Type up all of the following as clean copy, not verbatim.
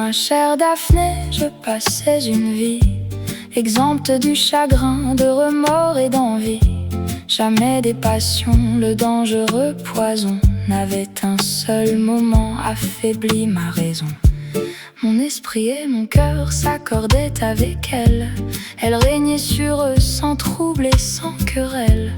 Ma chère Daphné, je passais une vie exempte du chagrin, de remords et d'envie. Jamais des passions, le dangereux poison n'avait un seul moment affaibli ma raison. Mon esprit et mon cœur s'accordaient avec elle. Elle régnait sur eux sans trouble et sans querelle.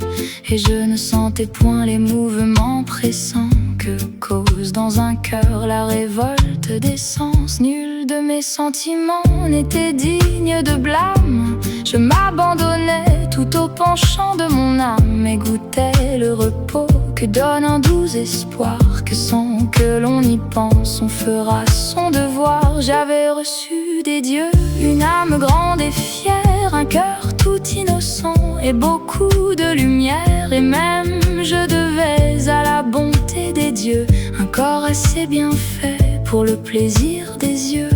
Et je ne sentais point les mouvements pressants que cause dans un cœur la révolte des sens. Nul de mes sentiments n'était digne de blâme. Je m'abandonnais tout au penchant de mon âme et goûtais le repos que donne un doux espoir, que sans que l'on y pense on fera son devoir. J'avais reçu des dieux une âme grande et fière, un cœur tout innocent et beaucoup de lumière. Et même je devais à la bonté des dieux un corps assez bien fait pour le plaisir des yeux.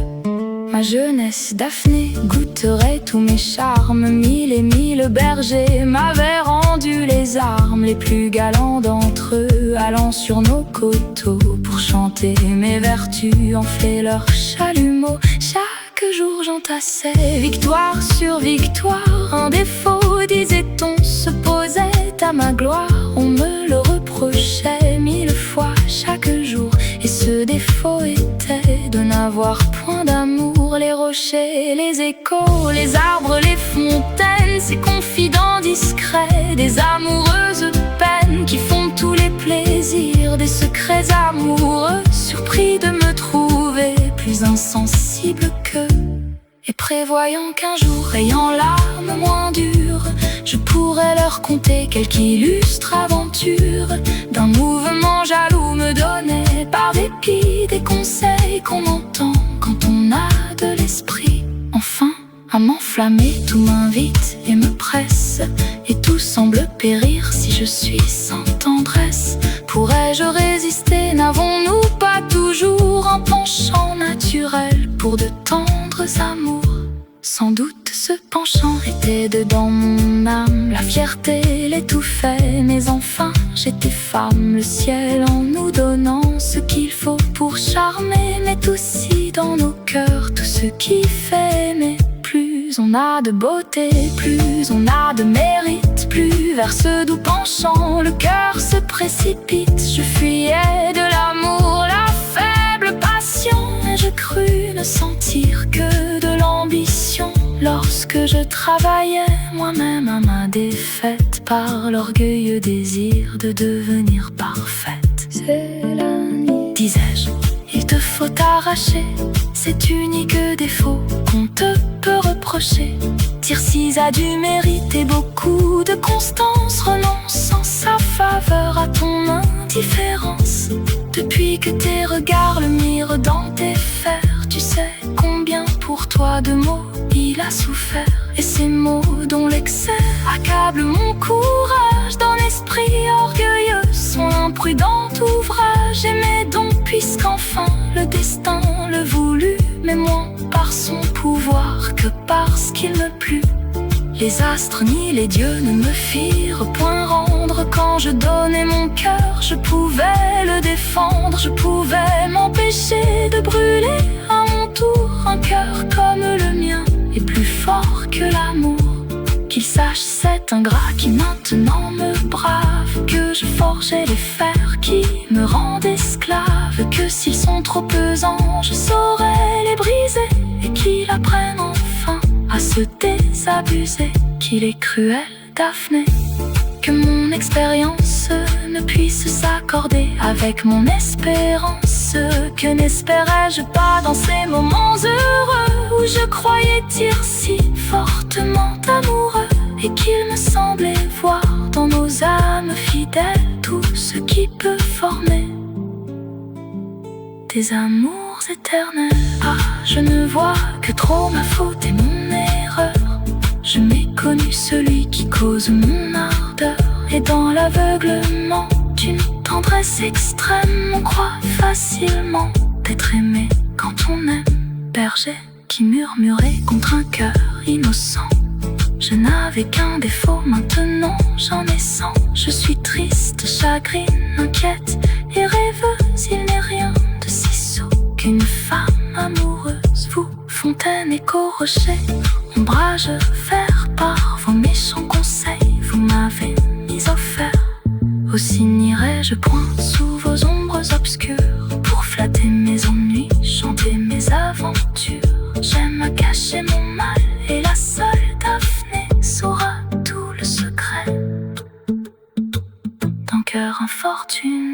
Ma jeunesse, Daphné, goûterait tous mes charmes. Mille et mille bergers m'avaient rendu les armes. Les plus galants d'entre eux allant sur nos coteaux pour chanter mes vertus, enfler leurs chalumeaux. Chaque jour j'entassais victoire sur victoire. Un défaut, disait-on, se posait à ma gloire. On me le reprochait mille fois chaque jour, et ce défaut était de n'avoir point d'amour. Les rochers, les échos, les arbres, les fontaines, ces confidents discrets, des amoureuses peines qui font tous les plaisirs, des secrets amoureux, surpris de me trouver plus insensible qu'eux, et prévoyant qu'un jour, ayant l'âme moins dure, je pourrais leur conter quelque illustre aventure. D'un mouvement jaloux me donnait par dépit des conseils qu'on entend quand on a de l'esprit. Enfin, à m'enflammer, tout m'invite et me presse, et tout semble périr si je suis sans tendresse. Pourrais-je résister? N'avons-nous pas toujours un penchant naturel pour de tendres amours? Sans doute ce penchant était dedans mon âme, la fierté l'étouffait, mais enfin j'étais femme. Le ciel en nous donnant ce qu'il faut pour charmer, met aussi dans nos cœurs tout ce qui fait aimer. Plus on a de beauté, plus on a de mérite, plus vers ce doux penchant le cœur se précipite. Je fuyais de l'amour la faible passion, et je crus ne sentir que de l'ambition lorsque je travaillais moi-même à ma défaite par l'orgueilleux désir de devenir parfaite. C'est la nuit, disais-je, il te faut arracher cet unique défaut qu'on te peut reprocher. Tircis a du mérite et beaucoup de constance, renonce en sa faveur à ton indifférence. Depuis que tes regards le mirent dans tes fers, tu sais combien pour toi de mots il a souffert. Et ces mots dont l'excès accable mon courage, d'un esprit orgueilleux son imprudent ouvrage. Aimez donc puisqu'enfin le destin le voulut, mais moins par son pouvoir que parce qu'il me plut. Les astres ni les dieux ne me firent point rendre. Quand je donnais mon cœur, je pouvais le défendre. Je pouvais m'empêcher de brûler à mon tour. Un cœur comme le mien est plus fort que l'amour. Qu'il sache cet ingrat qui maintenant me brave, que je forgeais les fers qui me rendent esclave, que s'ils sont trop pesants je saurais les briser, et qu'il apprenne enfin à se désabuser. Qu'il est cruel, Daphné, que mon expérience ne puisse s'accorder avec mon espérance. Que n'espérais-je pas dans ces moments heureux où je croyais dire si fortement amoureux, et qu'il me semblait voir dans nos âmes fidèles tout ce qui peut former des amours éternels. Ah, je ne vois que trop ma faute et mon erreur. Je méconnus celui qui cause mon ardeur, et dans l'aveuglement d'une tendresse extrême, on croit facilement d'être aimé quand on aime. Berger qui murmurait contre un cœur innocent, je n'avais qu'un défaut, maintenant j'en ai 100. Je suis triste, chagrine, inquiète et rêveuse. Il n'est rien de si sot qu'une femme amoureuse. fontaine, écho, rocher, ombrage, vert, par vos méchants conseils, vous m'avez mis au fer. Aussi n'irai-je point sous vos ombres obscures, pour flatter mes ennuis, chanter mes aventures. J'aime à cacher mon mal, et la seule Daphné saura tout le secret d'un cœur infortuné.